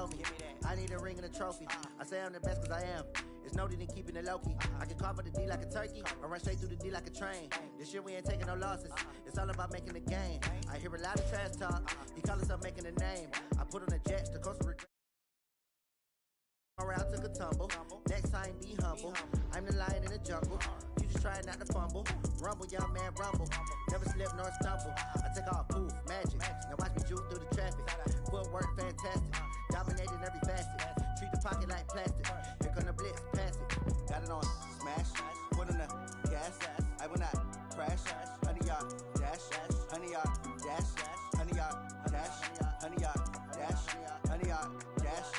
trophy. I need a ring and a trophy. I say I'm the best cause I am. It's noted in keeping it low-key. I can carve up the D like a turkey, or run straight through the D like a train. This year we ain't taking no losses. It's all about making the game. I hear a lot of trash talk. He call himself making a name. I put on the jets to coast regret. Around took a tumble. Next time be humble. I'm the lion in the jungle. You just try not to fumble. Rumble, young man, rumble. Never slip nor stumble. I take off, poof, magic. Now watch me juke through the traffic. Footwork fantastic. Dominating every facet. Treat the pocket like plastic. Here come the blitz, pass it. Got it on smash. Put on the gas. I will not crash. 100-yard dash. 100-yard dash. 100-yard dash. 100-yard dash. 100-yard dash.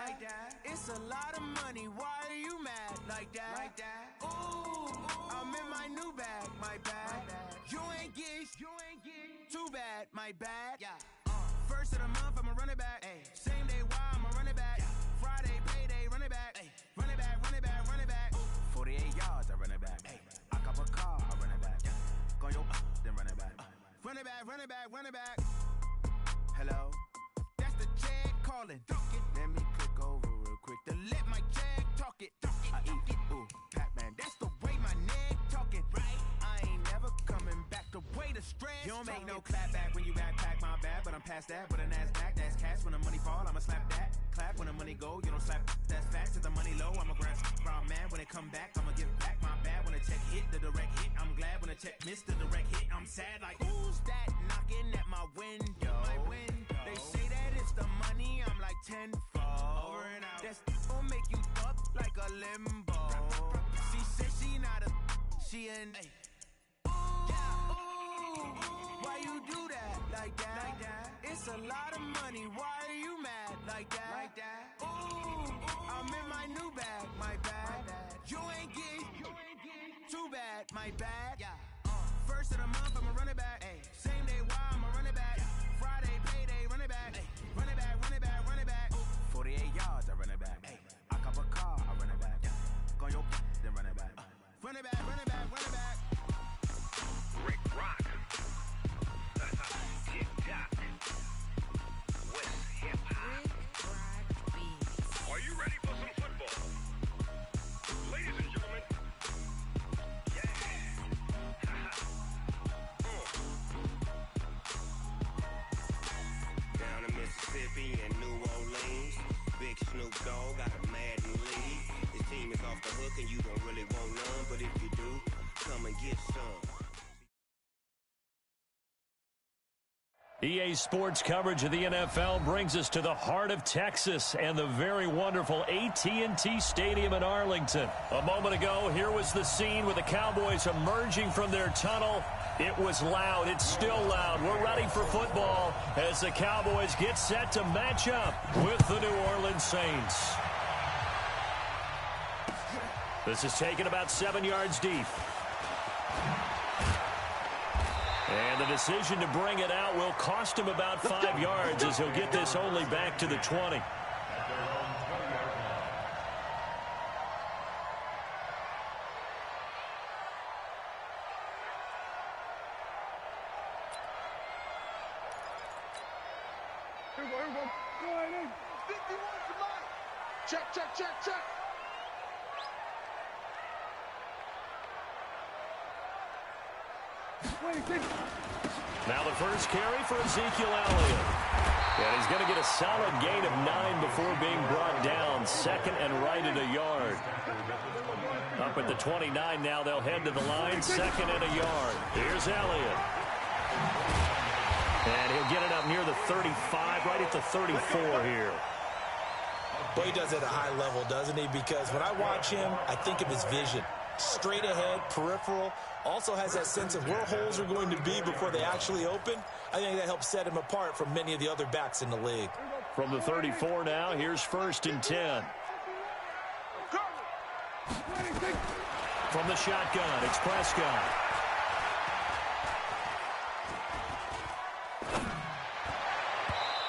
Like that. It's a lot of money. Why are you mad like that? Ooh, I'm in my new bag, my bad. You ain't get too bad, my bad. Yeah. First of the month, I'ma run it back. Ay. Same day, why I'ma run it back. Friday, payday, run it back. Ay. Run it back, run it back, run it back. 48 yards, I run it back. Ay. I cop a car, I run it back. Go yo, then run it back. Run it back, run it back, run it back. Hello, that's the check calling. Let me click over real quick to let my check talk it. I eat it, ooh, Pac-Man, that's the way my neck talking. Right, I ain't never coming back the way the stress. You don't make no clap back when you backpack, my bad, but I'm past that. But a NASDAQ, that's cash. When the money fall, I'ma slap that. Clap when the money go, you don't slap. That's facts. To the money low, I'ma grab brown man. When it come back, I'ma give back my bad. When the check hit, the direct hit. I'm glad when the check missed the direct hit. I'm sad like who's that knocking at my window? They say that it's the money. I'm like tenfold. Over and out. That's gon' make you up like a limbo. She said she not a, she an. Why you do that like that? It's a lot of money. Why are you mad like that? Ooh, I'm in my new bag, my bad. You ain't get too bad, my bad. First of the month, I'ma run it back. Same day, why I'ma run it back. Friday, payday, run it back. Run it back, run it back, run it back. 48 yards, I run it back. I cop a car, I run it back. Go yo, then run it back. Run it back, run it back, run it back. Rick Rock. TikTok. West Hip Hop. Are you ready for some football? Ladies and gentlemen. Down in Mississippi and New Orleans, Big Snoop Dogg got a Madden league. His team is off the hook and you don't really want none, but if you do, come and get some. EA Sports coverage of the NFL brings us to the heart of Texas and the very wonderful AT&T Stadium in Arlington. A moment ago, here was the scene with the Cowboys emerging from their tunnel. It was loud. It's still loud. We're ready for football as the Cowboys get set to match up with the New Orleans Saints. This is taken about 7 yards deep. And the decision to bring it out will cost him about 5 yards as he'll get this only back to the 20. Here we go. Go ahead in. 51 to mine. Check. Now the first carry for Ezekiel Elliott. And he's going to get a solid gain of 9 before being brought down. Second and right at a yard. Up at the 29 now, they'll head to the line. Second and a yard. Here's Elliott. And he'll get it up near the 35, right at the 34 here. Well, he does it at a high level, doesn't he? Because when I watch him, I think of his vision. Straight ahead, peripheral, also has that sense of where holes are going to be before they actually open. I think that helps set him apart from many of the other backs in the league. From the 34 now, here's 1st and 10. From the shotgun, it's Prescott.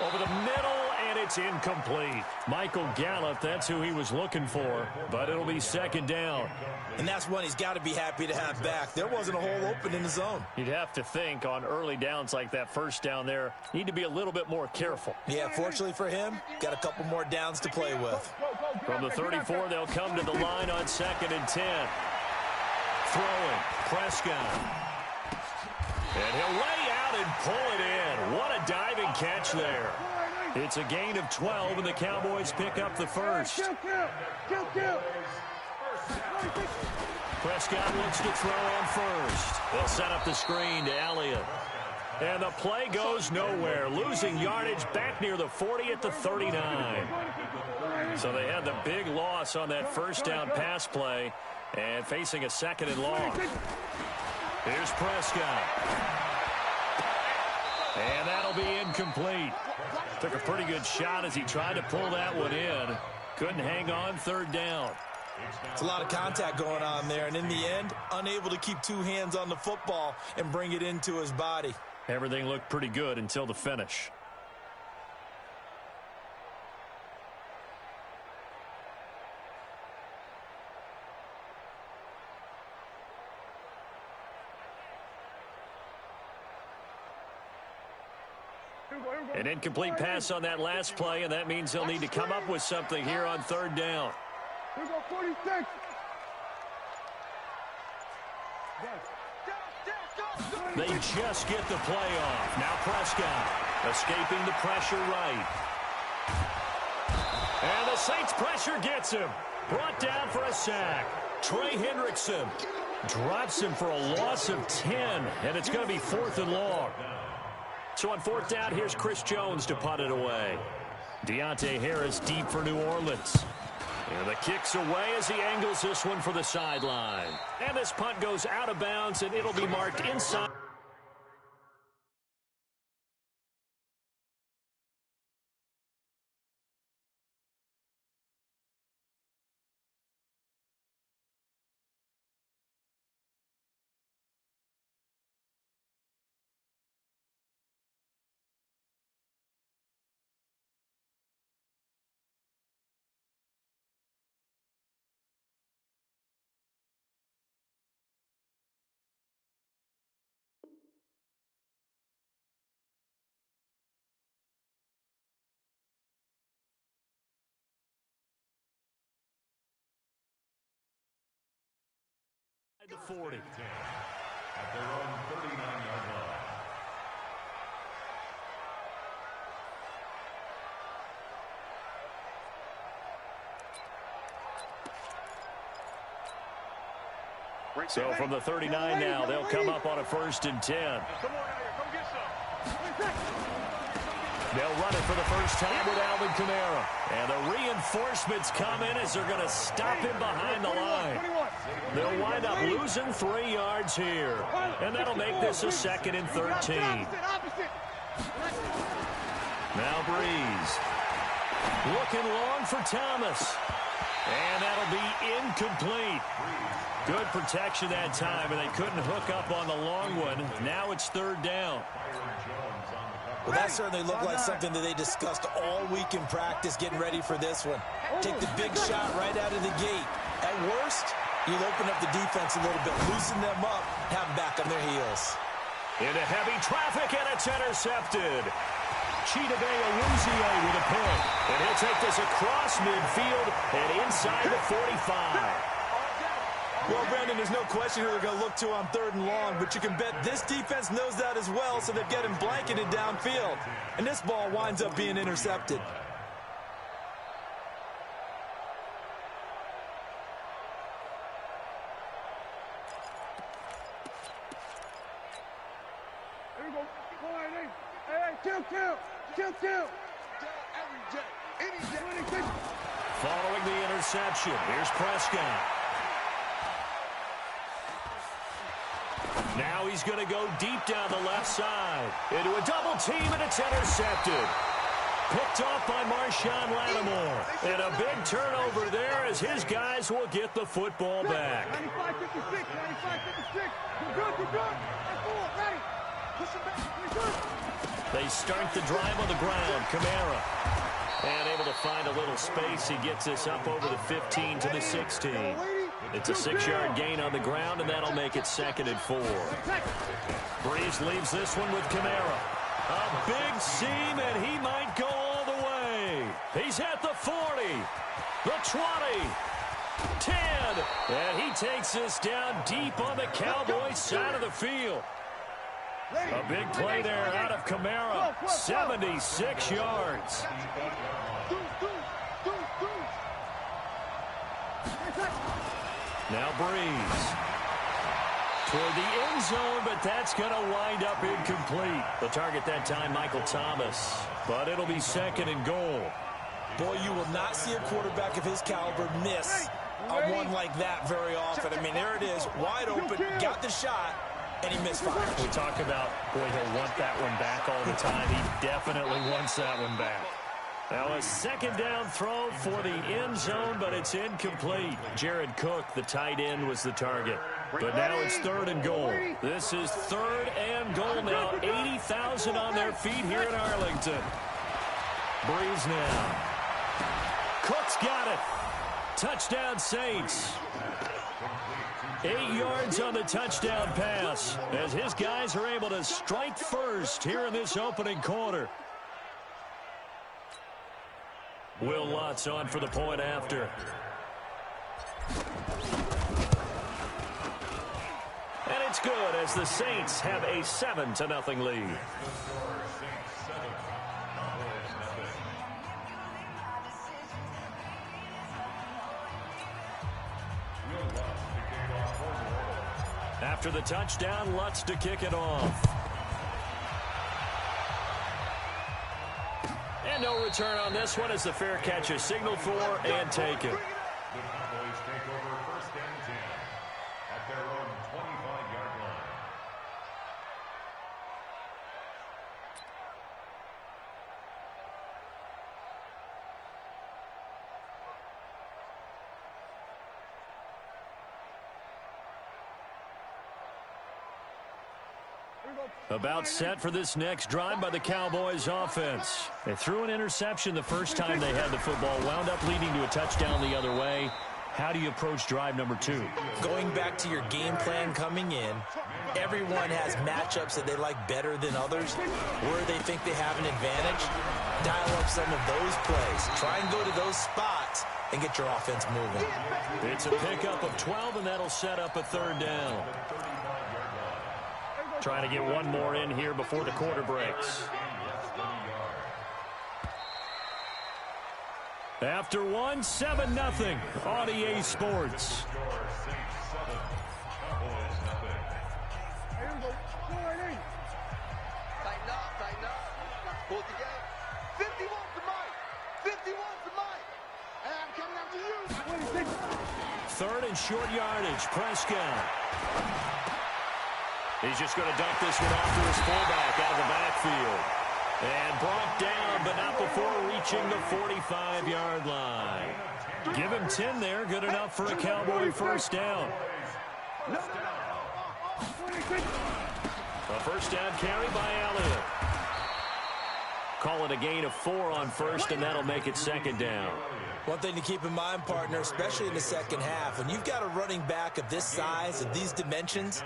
Over the middle, and it's incomplete. Michael Gallup, that's who he was looking for, but it'll be second down. And that's one he's got to be happy to have back. There wasn't a hole open in the zone. You'd have to think on early downs like that first down there, need to be a little bit more careful. Yeah, fortunately for him, got a couple more downs to play with. From the 34, they'll come to the line on 2nd and 10. Throwing, Prescott. And he'll lay out and pull it in. What a diving catch there. It's a gain of 12, and the Cowboys pick up the first. Prescott looks to throw on first. They'll set up the screen to Elliott. And the play goes nowhere. Losing yardage back near the 40 at the 39. So they had the big loss on that first down pass play and facing a 2nd and long. Here's Prescott. And that'll be incomplete. Took a pretty good shot as he tried to pull that one in. Couldn't hang on 3rd down. It's a lot of contact going on there, and in the end, unable to keep 2 hands on the football and bring it into his body. Everything looked pretty good until the finish. An incomplete pass on that last play, and that means they'll need to come up with something here on 3rd down. Here we go, 46. They just get the play off. Now Prescott escaping the pressure right. And the Saints pressure gets him. Brought down for a sack. Trey Hendrickson drops him for a loss of 10, and it's going to be 4th and long. So on 4th down, here's Chris Jones to punt it away. Deontay Harris deep for New Orleans. And the kick's away as he angles this one for the sideline. And this punt goes out of bounds, and it'll be marked inside. The 40. At their own 39-yard line. So from the 39 now, they'll come up on a 1st and 10. Come on out here, come get some. They'll run it for the first time with Alvin Kamara. And the reinforcements come in as they're going to stop him behind the line. They'll wind up losing 3 yards here. And that'll make this a 2nd and 13. Now Breeze. Looking long for Thomas. And that'll be incomplete. Good protection that time, and they couldn't hook up on the long one. Now it's 3rd down. Well, that certainly looked like something that they discussed all week in practice, getting ready for this one. Take the big shot right out of the gate. At worst, you'll open up the defense a little bit, loosen them up, have them back on their heels. Into heavy traffic, and it's intercepted. Chidobe Awuzie with a pick. And he'll take this across midfield and inside the 45. Well, Brandon, there's no question who they're going to look to on 3rd and long, but you can bet this defense knows that as well, so they're getting blanketed downfield. And this ball winds up being intercepted. Here we go. Come on, hey, kill. Every jet. Following the interception, here's Prescott. Now he's going to go deep down the left side. Into a double team, and it's intercepted. Picked off by Marshawn Lattimore. And a big turnover there as his guys will get the football back. 95-56, 95-56. You're good, you're good. That's all, ready. Push him back, you're good. They start the drive on the ground. Kamara. And able to find a little space. He gets this up over the 15 to the 16. It's a 6-yard gain on the ground, and that'll make it 2nd and 4. Breeze leaves this one with Kamara. A big seam, and he might go all the way. He's at the 40, the 20, 10, and he takes this down deep on the Cowboys' side of the field. A big play there out of Kamara, 76 yards. Now Breeze. Toward the end zone, but that's going to wind up incomplete. The target that time, Michael Thomas. But it'll be 2nd and goal. Boy, you will not see a quarterback of his caliber miss a one like that very often. I mean, there it is, wide open, got the shot, and he misfired. We talk about, boy, he'll want that one back all the time. He definitely wants that one back. Now a 2nd down throw for the end zone, but it's incomplete. Jared Cook, the tight end, was the target. But now it's 3rd and goal. This is 3rd and goal now. 80,000 on their feet here in Arlington. Breeze now. Cook's got it. Touchdown Saints. 8 yards on the touchdown pass as his guys are able to strike first here in this opening quarter. Will Lutz on for the point after. And it's good as the Saints have a 7-0 lead. After the touchdown, Lutz to kick it off. And no return on this one as the fair catch is signaled for and taken. The Cowboys take over 1st and 10 at their own 25-yard line. About set for this next drive by the Cowboys offense. They threw an interception the first time they had the football, wound up leading to a touchdown the other way. How do you approach drive number 2? Going back to your game plan coming in, everyone has matchups that they like better than others. Where they think they have an advantage, dial up some of those plays. Try and go to those spots and get your offense moving. It's a pickup of 12, and that'll set up a 3rd down. Trying to get one more in here before the quarter breaks. After one, 7-0 on EA Sports. Tighten up. Pull it together. 51 for Mike. 51 for Mike. And I'm coming after you. 3rd and short yardage. Prescott. He's just going to dump this one off to his fullback out of the backfield. And brought down, but not before reaching the 45-yard line. Give him 10 there. Good enough for a Cowboy 1st down. A 1st down carry by Elliott. Call it a gain of 4 on 1st, and that'll make it 2nd down. One thing to keep in mind, partner, especially in the second half, when you've got a running back of this size, of these dimensions,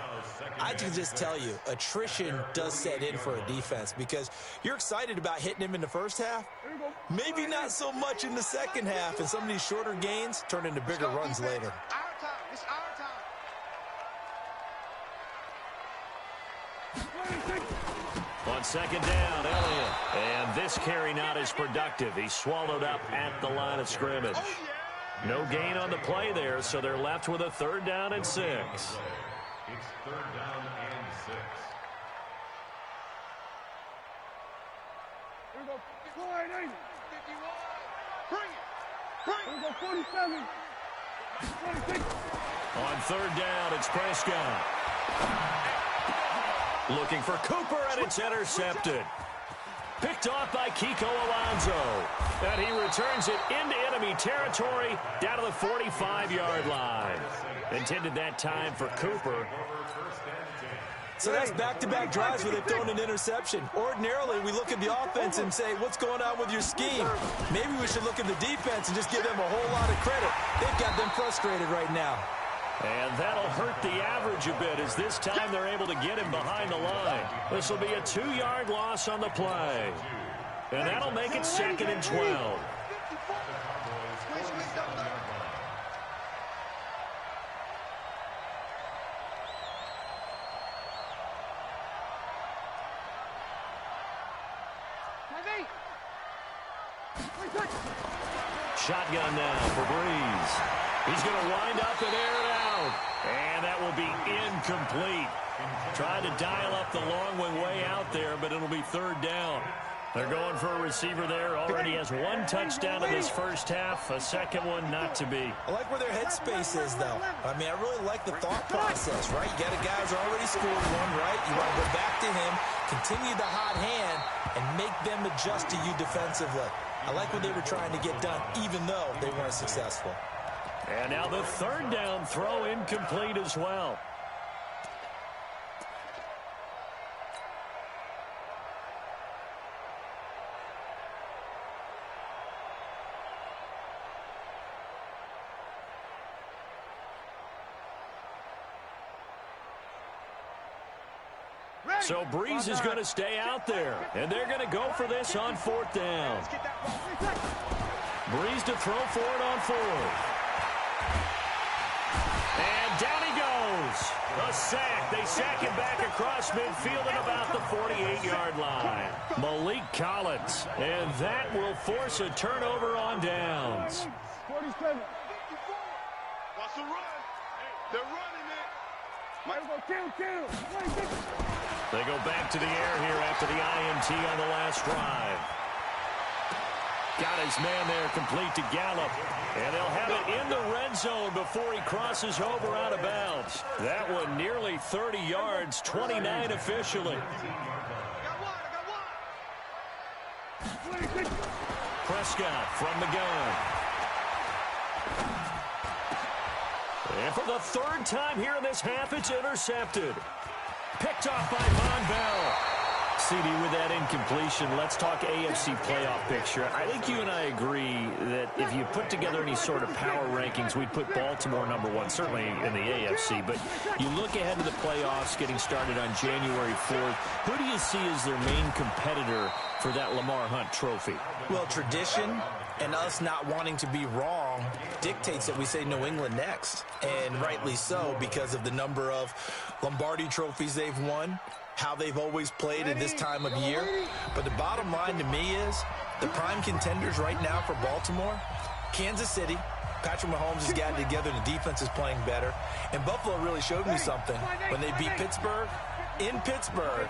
I can just tell you, attrition does set in for a defense because you're excited about hitting him in the first half. Maybe not so much in the second half, and some of these shorter gains turn into bigger runs later. Our time. It's our time. On 2nd down, Elliott. And this carry not as productive. He's swallowed up at the line of scrimmage. No gain on the play there, so they're left with a 3rd down and 6. It's 3rd down and 6. Here we go. 51. Bring it. Here we go. 47. 26. On 3rd down, it's Prescott. Looking for Cooper, and it's intercepted. Picked off by Kiko Alonso. And he returns it into enemy territory down to the 45-yard line. Intended that time for Cooper. So that's back-to-back drives where they've thrown an interception. Ordinarily, we look at the offense and say, what's going on with your scheme? Maybe we should look at the defense and just give them a whole lot of credit. They've got them frustrated right now. And that'll hurt the average a bit as this time they're able to get him behind the line. This will be a 2-yard loss on the play. And that'll make it 2nd and 12. Shotgun now for Breeze. He's going to wind up and air it out. And that will be incomplete. Tried to dial up the long one way out there, but it'll be 3rd down. They're going for a receiver there. Already has 1 touchdown in this first half. A second one not to be. I like where their headspace is, though. I mean, I really like the thought process, right? You got a guy who's already scored one, right? You want to go back to him, continue the hot hand, and make them adjust to you defensively. I like what they were trying to get done, even though they weren't successful. And now the 3rd down throw incomplete as well. So Breeze is going to stay out there, and they're going to go for this on 4th down. Breeze to throw for it on 4th. And down he goes. A sack. They sack him back across midfield at about the 48-yard line. Malik Collins. And that will force a turnover on downs. 47. What's the run? They're running it. They go back to the air here after the INT on the last drive. Got his man there complete to Gallup. And they'll have it in the red zone before he crosses over out of bounds. That one nearly 30 yards, 29 officially. Prescott from the gun. And for the 3rd time here in this half, it's intercepted. Picked off by Von Bell. CD, with that incompletion, let's talk AFC playoff picture. I think you and I agree that if you put together any sort of power rankings, we'd put Baltimore #1, certainly in the AFC. But you look ahead to the playoffs getting started on January 4th. Who do you see as their main competitor for that Lamar Hunt trophy? Well, tradition and us not wanting to be wrong dictates that we say New England next. And rightly so, because of the number of Lombardi trophies they've won, how they've always played at this time of year. But the bottom line to me is the prime contenders right now for Baltimore, Kansas City. Patrick Mahomes has gotten together. The defense is playing better. And Buffalo really showed me something when they beat Pittsburgh in Pittsburgh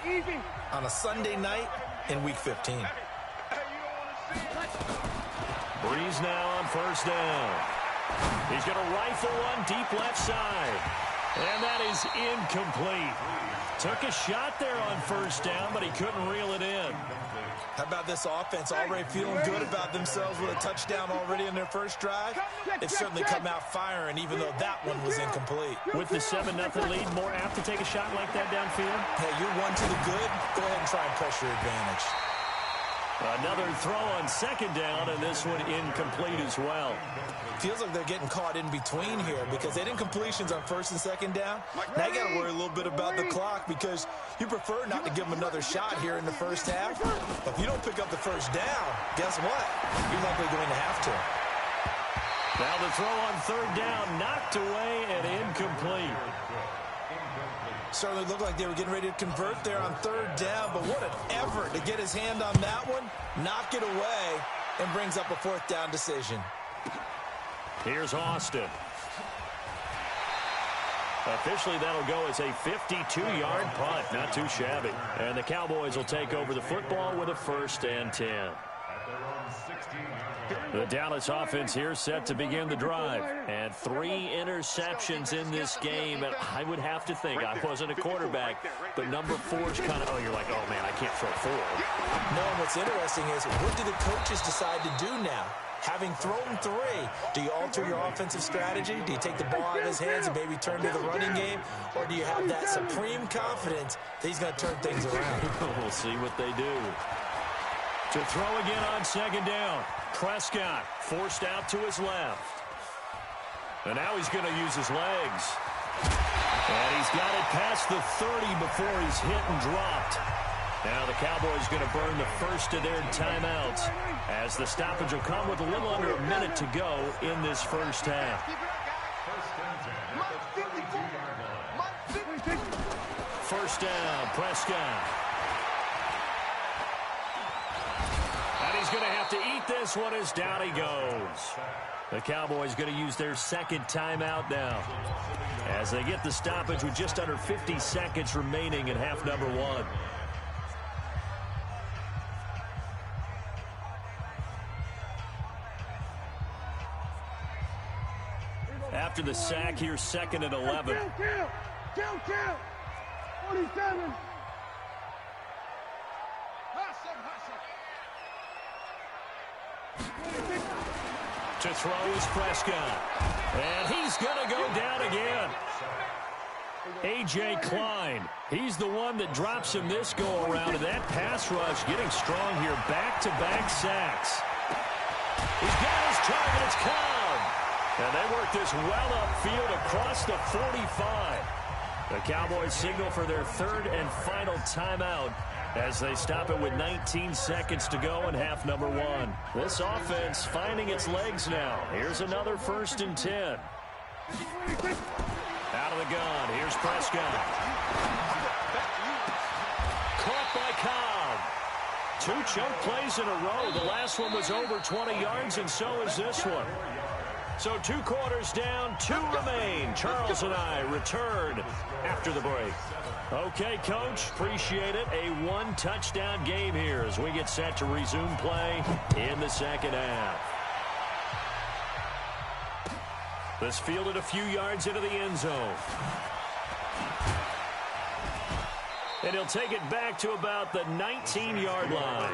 on a Sunday night in Week 15. Breeze now on 1st down. He's going to rifle one deep left side. And that is incomplete. Took a shot there on 1st down, but he couldn't reel it in. How about this offense already feeling good about themselves with a touchdown already in their first drive? They've certainly come out firing, even though that one was incomplete. With the 7-0 lead, more apt to take a shot like that downfield? Hey, you're one to the good. Go ahead and try and press your advantage. Another throw on 2nd down, and this one incomplete as well. Feels like they're getting caught in between here because they did incompletions on 1st and 2nd down. Now you got to worry a little bit about the clock because you prefer not to give them another shot here in the first half. But if you don't pick up the 1st down, guess what? You're likely going to have to. Now the throw on 3rd down, knocked away and incomplete. Certainly looked like they were getting ready to convert there on 3rd down, but what an effort to get his hand on that one, knock it away, and brings up a 4th down decision. Here's Austin. Officially, that'll go as a 52-yard punt. Not too shabby. And the Cowboys will take over the football with a 1st and 10. The Dallas offense here set to begin the drive. And 3 interceptions in this game. And I would have to think, I wasn't a quarterback, but number 4 is kind of, oh, you're like, oh, man, I can't throw 4. No, and what's interesting is, what do the coaches decide to do now? Having thrown 3, do you alter your offensive strategy? Do you take the ball out of his hands and maybe turn to the running game? Or do you have that supreme confidence that he's going to turn things around? We'll see what they do. To throw again on 2nd down. Prescott forced out to his left. And now he's going to use his legs. And he's got it past the 30 before he's hit and dropped. Now the Cowboys going to burn the first of their timeouts as the stoppage will come with a little under a minute to go in this first half. First down, Prescott. And he's going to have to eat this one as down he goes. The Cowboys going to use their 2nd timeout now as they get the stoppage with just under 50 seconds remaining in half number 1. After the sack, here's 2nd and 11. Count. 47. To throw is Prescott. And he's going to go down again. A.J. Klein, he's the one that drops him this go-around. And that pass rush getting strong here. Back-to-back sacks. He's got his target. It's Cobb. And they work this well upfield across the 45. The Cowboys signal for their 3rd and final timeout as they stop it with 19 seconds to go in half number 1. This offense finding its legs now. Here's another 1st and 10. Out of the gun. Here's Prescott. Caught by Cobb. 2 chunk plays in a row. The last one was over 20 yards, and so is this one. So 2 quarters down, 2 remain. Charles and I return after the break. Okay, Coach, appreciate it. A 1-touchdown game here as we get set to resume play in the 2nd half. This fielded a few yards into the end zone. And he'll take it back to about the 19-yard line.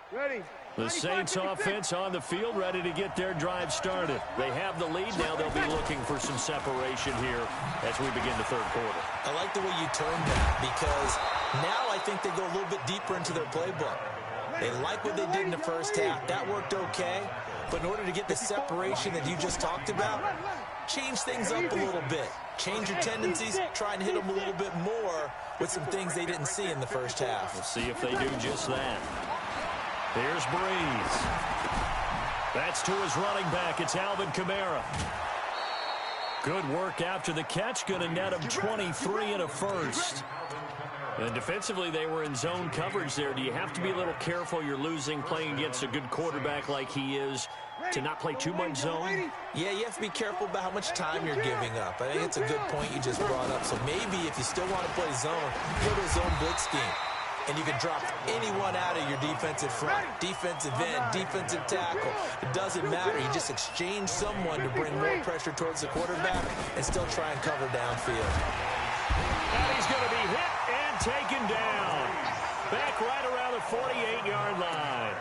Ready. The Saints offense on the field, ready to get their drive started. They have the lead. Now they'll be looking for some separation here as we begin the 3rd quarter. I like the way you turned that, because now I think they go a little bit deeper into their playbook. They like what they did in the first half. That worked okay. But in order to get the separation that you just talked about, change things up a little bit. Change your tendencies, try and hit them a little bit more with some things they didn't see in the first half. We'll see if they do just that. Here's Breeze. That's to his running back. It's Alvin Kamara. Good work after the catch. Going to net him 23 and a first. And defensively, they were in zone coverage there. Do you have to be a little careful? You're losing playing against a good quarterback like he is to not play too much zone? Yeah, you have to be careful about how much time you're giving up. I think it's a good point you just brought up. So maybe if you still want to play zone, go to a zone blitz scheme. And you can drop anyone out of your defensive front, defensive end, defensive tackle. It doesn't matter. You just exchange someone to bring more pressure towards the quarterback and still try and cover downfield. And he's going to be hit and taken down. Back right around the 48-yard line.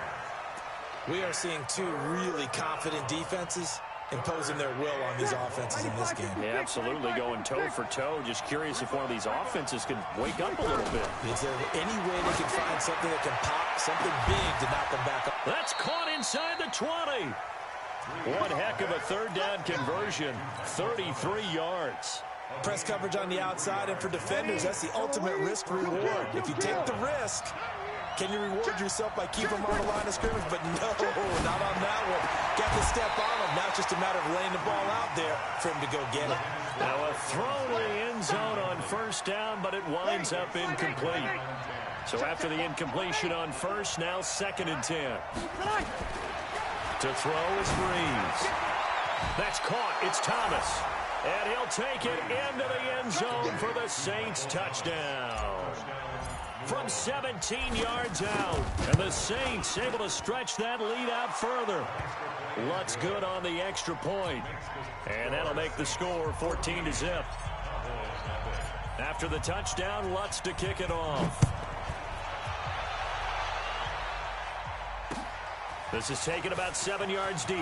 We are seeing 2 really confident defenses imposing their will on these offenses in this game. Yeah, absolutely, going toe for toe. Just curious if one of these offenses can wake up a little bit. Is there any way they can find something that can pop, something big to knock them back up? That's caught inside the 20. One heck of a 3rd down conversion, 33 yards. Press coverage on the outside, and for defenders, that's the ultimate risk reward. If you take the risk, Can you reward yourself by keeping him on the line of scrimmage? But no, not on that one. Got to step on him. Now it's just a matter of laying the ball out there for him to go get it. Now a throw to the end zone on first down, but it winds up incomplete. So after the incompletion on first, now 2nd and 10. To throw is Breeze. That's caught. It's Thomas. And he'll take it into the end zone for the Saints touchdown. From 17 yards out. And the Saints able to stretch that lead out further. Lutz good on the extra point. And that'll make the score 14-0. After the touchdown, Lutz to kick it off. This is taken about 7 yards deep.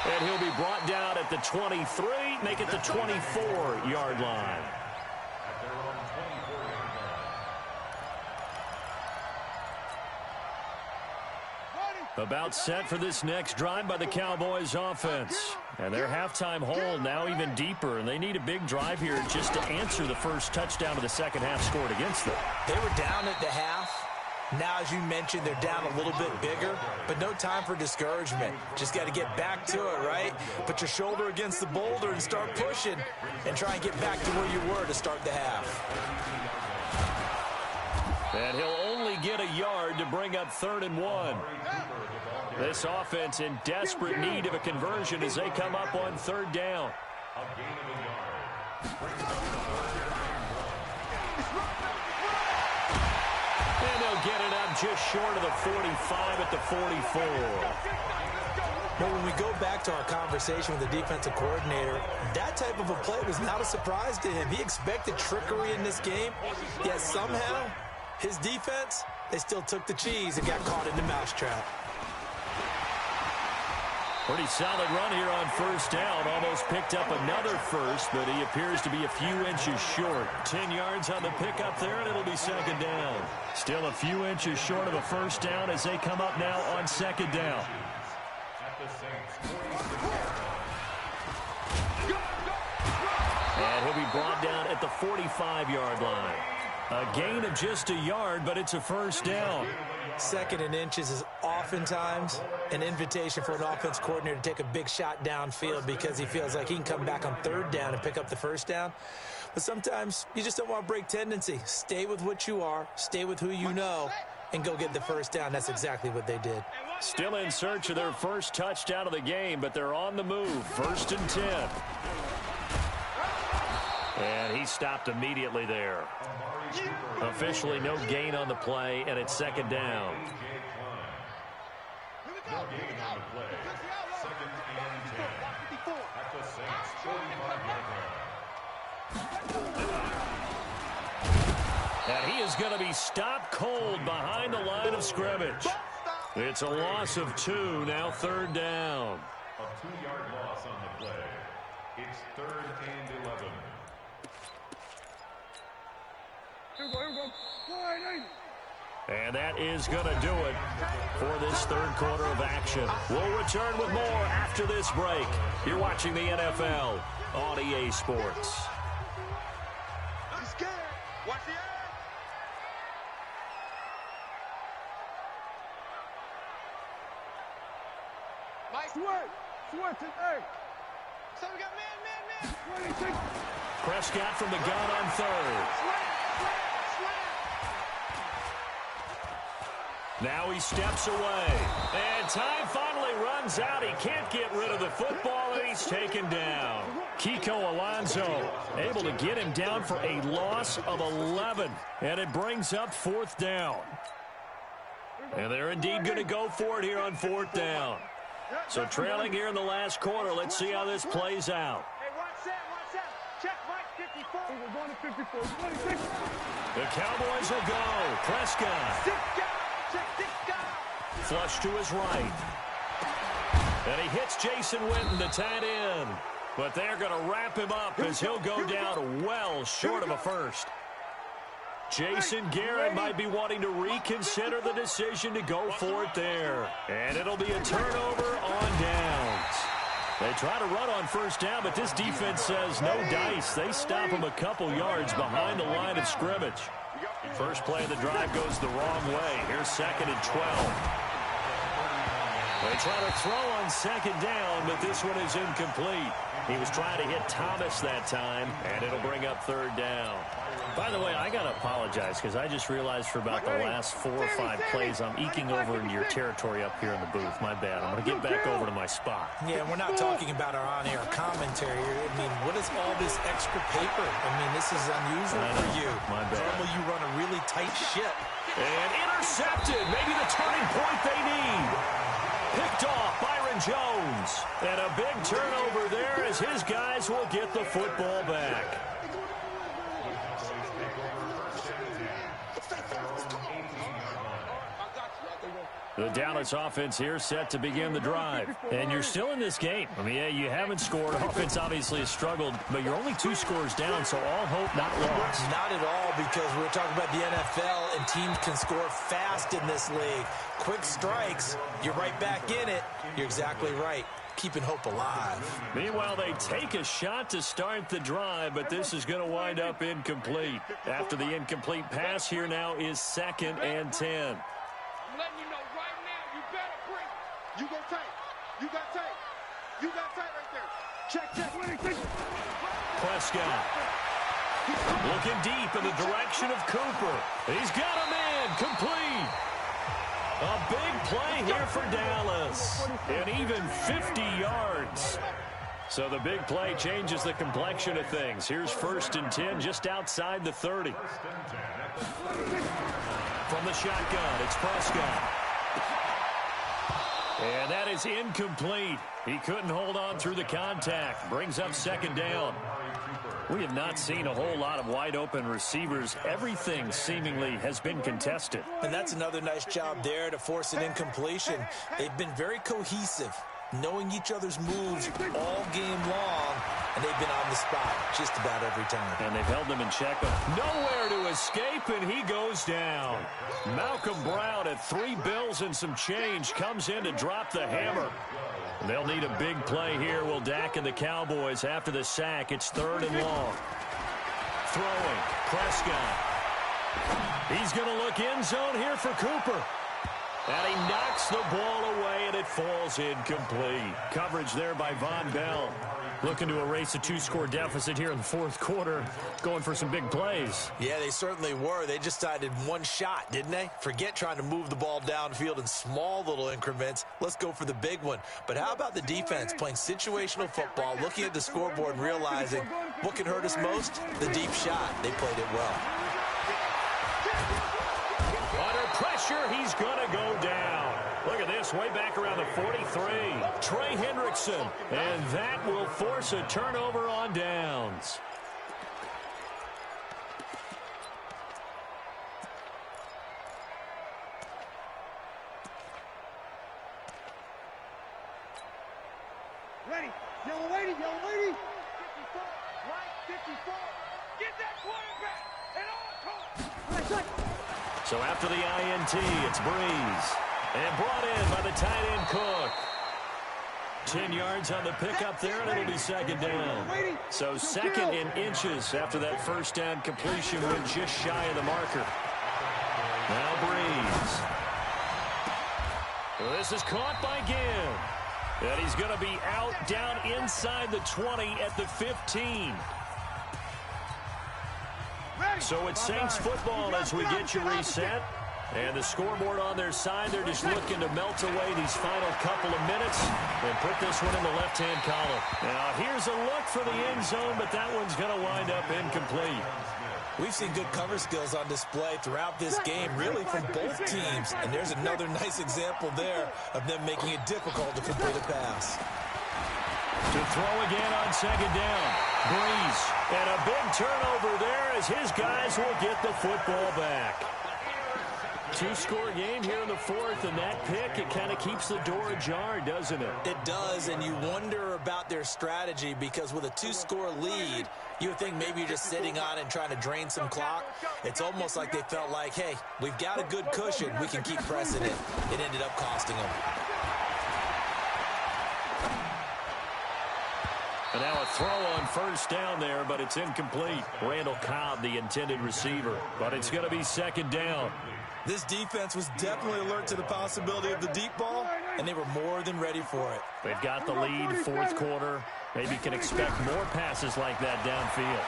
And he'll be brought down at the 23, make it the 24-yard line. About set for this next drive by the Cowboys offense. And their halftime hole now even deeper, and they need a big drive here just to answer the first touchdown of the second half scored against them. They were down at the half. Now, as you mentioned, they're down a little bit bigger, but no time for discouragement. Just got to get back to it, right? Put your shoulder against the boulder and start pushing and try and get back to where you were to start the half. And he'll only get a yard to bring up 3rd and 1. This offense in desperate need of a conversion as they come up on 3rd down. And they'll get it up just short of the 45 at the 44. Well, when we go back to our conversation with the defensive coordinator, that type of a play was not a surprise to him. He expected trickery in this game, yet somehow his defense, they still took the cheese and got caught in the mousetrap. Pretty solid run here on first down. Almost picked up another first, but he appears to be a few inches short. 10 yards on the pickup there, and it'll be 2nd down. Still a few inches short of a first down as they come up now on 2nd down. And he'll be brought down at the 45-yard line. A gain of just a yard, but it's a first down. 2nd and inches is oftentimes an invitation for an offense coordinator to take a big shot downfield because he feels like he can come back on 3rd down and pick up the first down. But sometimes you just don't want to break tendency. Stay with what you are, stay with who you know, and go get the first down. That's exactly what they did. Still in search of their first touchdown of the game, but they're on the move. 1st and 10. And he stopped immediately there. Officially no gain on the play, and it's 2nd down. No gain on the play. 2nd and 10. At the Saints 45-yard line. And he is going to be stopped cold behind the line of scrimmage. It's a loss of 2, now 3rd down. A 2-yard loss on the play. It's 3rd and 11. And that is going to do it for this 3rd quarter of action. We'll return with more after this break. You're watching the NFL on EA Sports. I'm scared. Watch the air. Mike. Switch it, hey. So we got man. 26. Prescott from the gun on 3rd. Now he steps away. And time finally runs out. He can't get rid of the football, and he's taken down. Kiko Alonso able to get him down for a loss of 11. And it brings up 4th down. And they're indeed going to go for it here on 4th down. So trailing here in the last quarter. Let's see how this plays out. Hey, watch that. Check Mike 54. We're going to 54. 26. The Cowboys will go. Prescott. Flush to his right. And he hits Jason Witten, the tight end. But they're going to wrap him up as he'll go down well short of a first. Jason Garrett might be wanting to reconsider the decision to go for it there. And it'll be a turnover on downs. They try to run on first down, but this defense says no dice. They stop him a couple yards behind the line of scrimmage. First play of the drive goes the wrong way. Here's 2nd and 12. They try to throw on 2nd down, but this one is incomplete. He was trying to hit Thomas that time, and it'll bring up 3rd down. By the way, I got to apologize because I just realized for about the last 4 or 5 plays I'm eking over into your territory up here in the booth. My bad. I'm going to get back over to my spot. Yeah, we're not talking about our on-air commentary. I mean, what is all this extra paper? I mean, this is unusual for you. My bad. Normally you run a really tight ship. And intercepted. Maybe the turning point they need. Picked off Byron Jones. And a big turnover there as his guys will get the football back. The Dallas offense here set to begin the drive. And you're still in this game. I mean, yeah, you haven't scored. Offense obviously has struggled, but you're only 2 scores down, so all hope not lost. Not at all, because we're talking about the NFL, and teams can score fast in this league. Quick strikes, you're right back in it. You're exactly right. Keeping hope alive. Meanwhile, they take a shot to start the drive, but this is going to wind up incomplete. After the incomplete pass, here now is 2nd and 10. I'm letting you know right now, you better bring it. You go tight. You got tight. You got tight right there. Check. Winning. Prescott. Looking deep in the direction of Cooper. He's got him in. Complete. A big play here for Dallas. And even 50 yards. So the big play changes the complexion of things. Here's 1st and 10 just outside the 30. From the shotgun, it's Prescott. And that is incomplete. He couldn't hold on through the contact. Brings up 2nd down. We have not seen a whole lot of wide-open receivers. Everything seemingly has been contested. And that's another nice job there to force an incompletion. They've been very cohesive, knowing each other's moves all game long, and they've been on the spot just about every time. And they've held them in check. Nowhere to escape, and he goes down. Malcolm Brown at 3 bills and some change comes in to drop the hammer. They'll need a big play here, will Dak and the Cowboys. After the sack, it's 3rd and long. Throwing, Prescott. He's going to look end zone here for Cooper. And he knocks the ball away, and it falls incomplete. Coverage there by Von Bell. Looking to erase a 2-score deficit here in the 4th quarter. Going for some big plays. Yeah, they certainly were. They just decided one shot, didn't they? Forget trying to move the ball downfield in small little increments. Let's go for the big one. But how about the defense playing situational football, looking at the scoreboard and realizing what can hurt us most? The deep shot. They played it well. Under pressure, he's going to go down. Look at this, way back around the 43. Trey Hendrickson, and that will force a turnover on downs. Ready. Yellow lady. 54. Right, 54. Get that quarterback at all costs. So after the INT, it's Breeze. And brought in by the tight end Cook. 10 yards on the pickup there, and it'll be 2nd down. So 2nd in inches after that 1st down completion went just shy of the marker. Now Breeze. This is caught by Ginn. And he's going to be out down inside the 20 at the 15. So it's Saints football as we get you reset. And the scoreboard on their side, they're just looking to melt away these final couple of minutes and put this one in the left-hand column. Now, here's a look for the end zone, but that one's going to wind up incomplete. We've seen good cover skills on display throughout this game, really from both teams. And there's another nice example there of them making it difficult to complete a pass. To throw again on 2nd down. Breeze. And a big turnover there as his guys will get the football back. 2-score game here in the 4th, and that pick, it kind of keeps the door ajar, doesn't it? It does, and you wonder about their strategy because with a 2-score lead, you would think maybe you're just sitting on it and trying to drain some clock. It's almost like they felt like, hey, we've got a good cushion. We can keep pressing it. It ended up costing them. And now a throw on first down there, but it's incomplete. Randall Cobb, the intended receiver, but it's going to be second down. This defense was definitely alert to the possibility of the deep ball, and they were more than ready for it. They've got the lead, fourth quarter. Maybe can expect more passes like that downfield.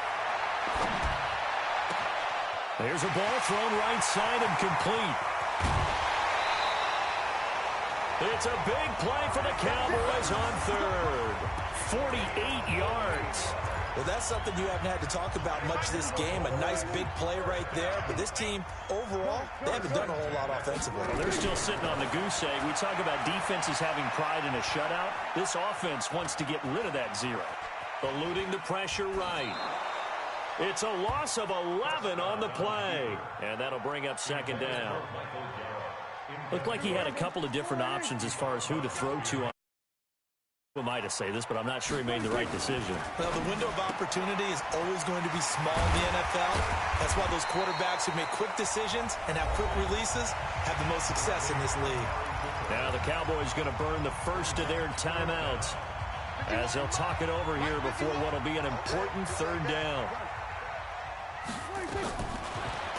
There's a ball thrown right side and complete. It's a big play for the Cowboys on third. 48 yards. Well, that's something you haven't had to talk about much this game. A nice big play right there. But this team, overall, they haven't done a whole lot offensively. Well, they're still sitting on the goose egg. We talk about defenses having pride in a shutout. This offense wants to get rid of that zero. Eluding the pressure right. It's a loss of 11 on the play. And that'll bring up second down. Looked like he had a couple of different options as far as who to throw to on. Who am I to say this, but I'm not sure he made the right decision. Well, the window of opportunity is always going to be small in the NFL. That's why those quarterbacks who make quick decisions and have quick releases have the most success in this league. Now the Cowboys going to burn the first of their timeouts as they'll talk it over here before what will be an important third down.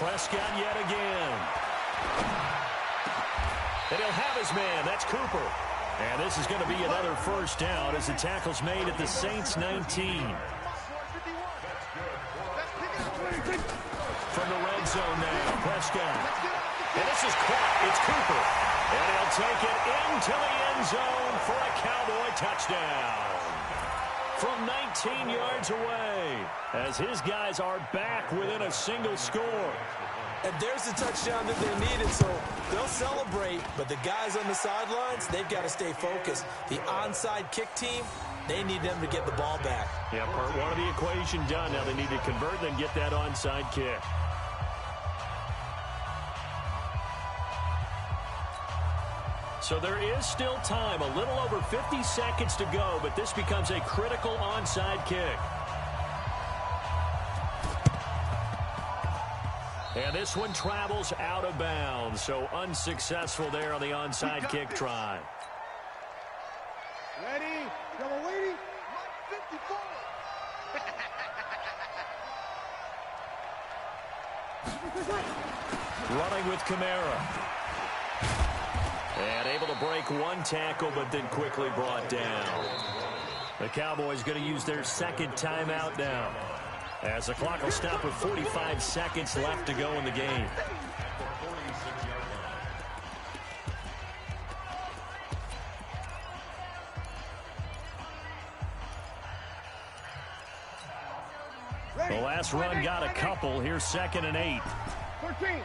Prescott yet again. And he'll have his man. That's Cooper. And this is going to be another first down as the tackle's made at the Saints 19. From the red zone now, Prescott. And this is caught. It's Cooper. And he'll take it into the end zone for a Cowboy touchdown. From 19 yards away as his guys are back within a single score. And there's the touchdown that they needed, so they'll celebrate. But the guys on the sidelines, they've got to stay focused. The onside kick team, they need them to get the ball back. Yeah, part one of the equation done. Now they need to convert and then get that onside kick. So there is still time, a little over 50 seconds to go, but this becomes a critical onside kick. And this one travels out of bounds, so unsuccessful there on the onside kick try. Ready? Double waiting. 54. Running with Kamara. And able to break one tackle, but then quickly brought down. The Cowboys going to use their second timeout now, as the clock will stop with 45 seconds left to go in the game. The last run got a couple. Here's 2nd and 8. 13.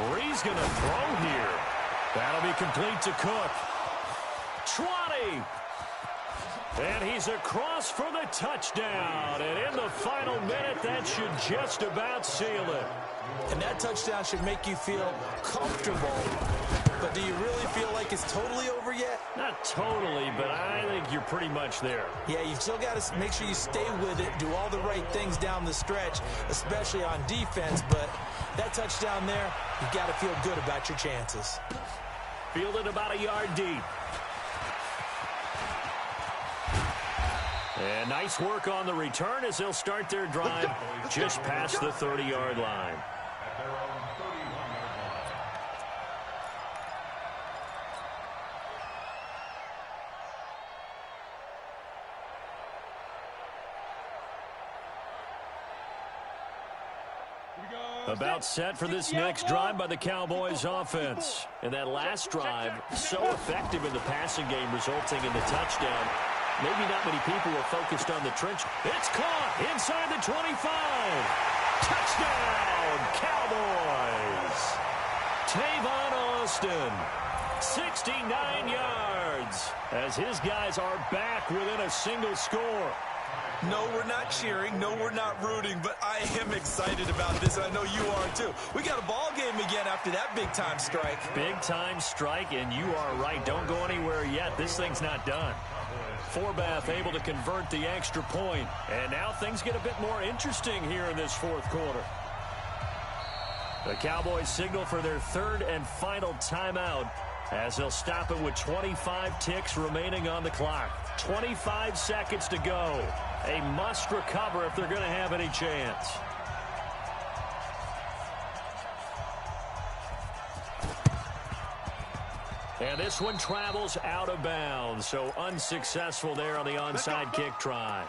Bree's going to throw here. That'll be complete to Cook. Trotty. And he's across for the touchdown. And in the final minute, that should just about seal it. And that touchdown should make you feel comfortable. But do you really feel like it's totally over yet? Not totally, but I think you're pretty much there. Yeah, you've still got to make sure you stay with it, do all the right things down the stretch, especially on defense. But that touchdown there, you've got to feel good about your chances. Fielded about a yard deep. And nice work on the return as they'll start their drive just past the 30-yard line. About set for this next drive by the Cowboys offense. And that last drive, so effective in the passing game, resulting in the touchdown. Maybe not many people were focused on the trench. It's caught inside the 25. Touchdown, Cowboys. Tavon Austin, 69 yards, as his guys are back within a single score. No, we're not cheering. No, we're not rooting, but I am excited about this, and I know you are too. We got a ball game again after that big-time strike. Big-time strike, and you are right. Don't go anywhere yet. This thing's not done. Forbath able to convert the extra point, and now things get a bit more interesting here in this fourth quarter. The Cowboys signal for their third and final timeout As they'll stop it with 25 ticks remaining on the clock. 25 seconds to go. A must recover if they're going to have any chance. And this one travels out of bounds, so unsuccessful there on the onside kick try.